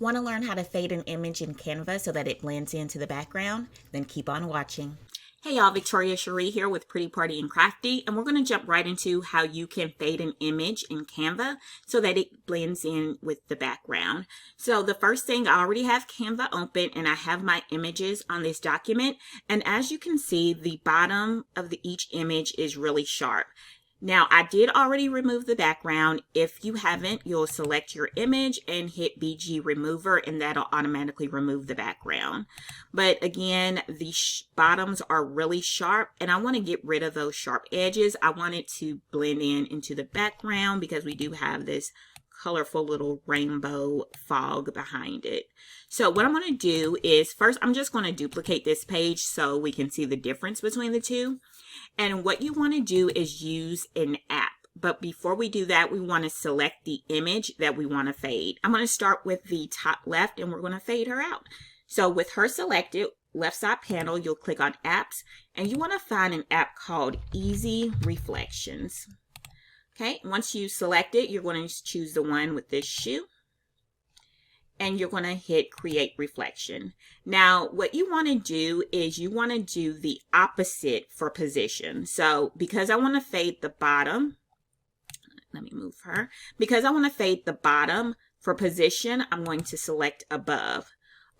Want to learn how to fade an image in Canva so that it blends into the background? Then keep on watching. Hey y'all, Victoria Cherie here with Pretty Party and Crafty, and we're going to jump right into how you can fade an image in Canva so that it blends in with the background. So the first thing, I already have Canva open and I have my images on this document, and as you can see, the bottom of each image is really sharp. Now, I did already remove the background. If you haven't, you'll select your image and hit BG Remover, and that'll automatically remove the background. But again, the bottoms are really sharp, and I want to get rid of those sharp edges. I want it to blend in into the background because we do have this colorful little rainbow fog behind it. So what I'm going to do is, first I'm just going to duplicate this page so we can see the difference between the two. And what you want to do is use an app. But before we do that, we want to select the image that we want to fade. I'm going to start with the top left and we're going to fade her out. So with her selected, left side panel, you'll click on apps and you want to find an app called Easy Reflections. Okay, once you select it, you're going to choose the one with this shoe. And you're going to hit create reflection. Now, what you want to do is you want to do the opposite for position. So because I want to fade the bottom, let me move her. Because I want to fade the bottom for position, I'm going to select above.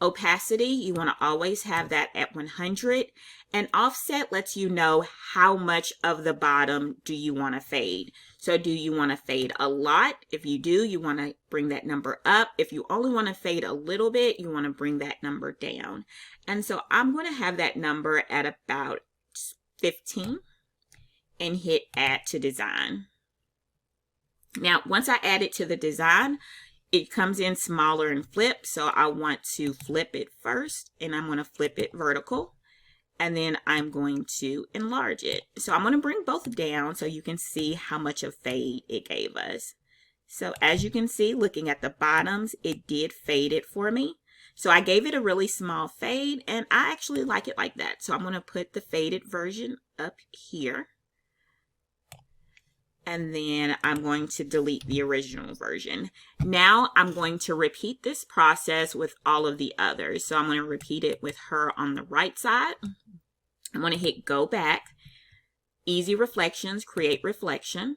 Opacity, you want to always have that at 100. And offset lets you know how much of the bottom do you want to fade. So do you want to fade a lot? If you do, you want to bring that number up. If you only want to fade a little bit, you want to bring that number down. And so I'm going to have that number at about 15 and hit add to design. Now, once I add it to the design, it comes in smaller and flip, so I want to flip it first, and I'm going to flip it vertical, and then I'm going to enlarge it. So I'm going to bring both down so you can see how much of fade it gave us. So as you can see, looking at the bottoms, it did fade it for me. So I gave it a really small fade, and I actually like it like that. So I'm going to put the faded version up here. And then I'm going to delete the original version. Now I'm going to repeat this process with all of the others. So I'm going to repeat it with her on the right side. I'm going to hit go back. Easy reflections, create reflection.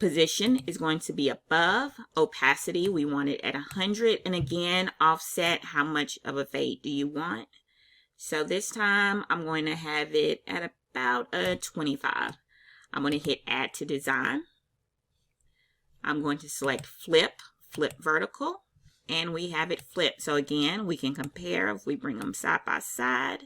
Position is going to be above. Opacity, we want it at 100. And again, offset, how much of a fade do you want? So this time I'm going to have it at about a 25. I'm going to hit add to design. I'm going to select flip vertical, and we have it flipped. So again, we can compare if we bring them side by side,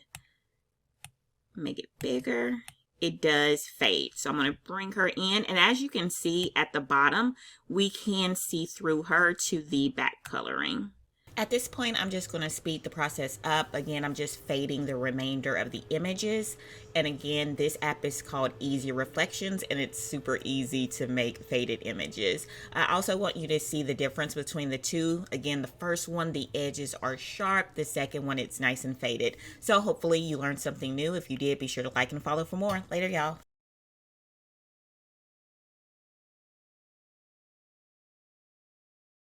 make it bigger. It does fade. So I'm going to bring her in, and as you can see at the bottom, we can see through her to the back coloring. At this point, I'm just going to speed the process up. Again, I'm just fading the remainder of the images. And again, this app is called Easy Reflections, and it's super easy to make faded images. I also want you to see the difference between the two. Again, the first one, the edges are sharp. The second one, it's nice and faded. So hopefully you learned something new. If you did, be sure to like and follow for more. Later, y'all.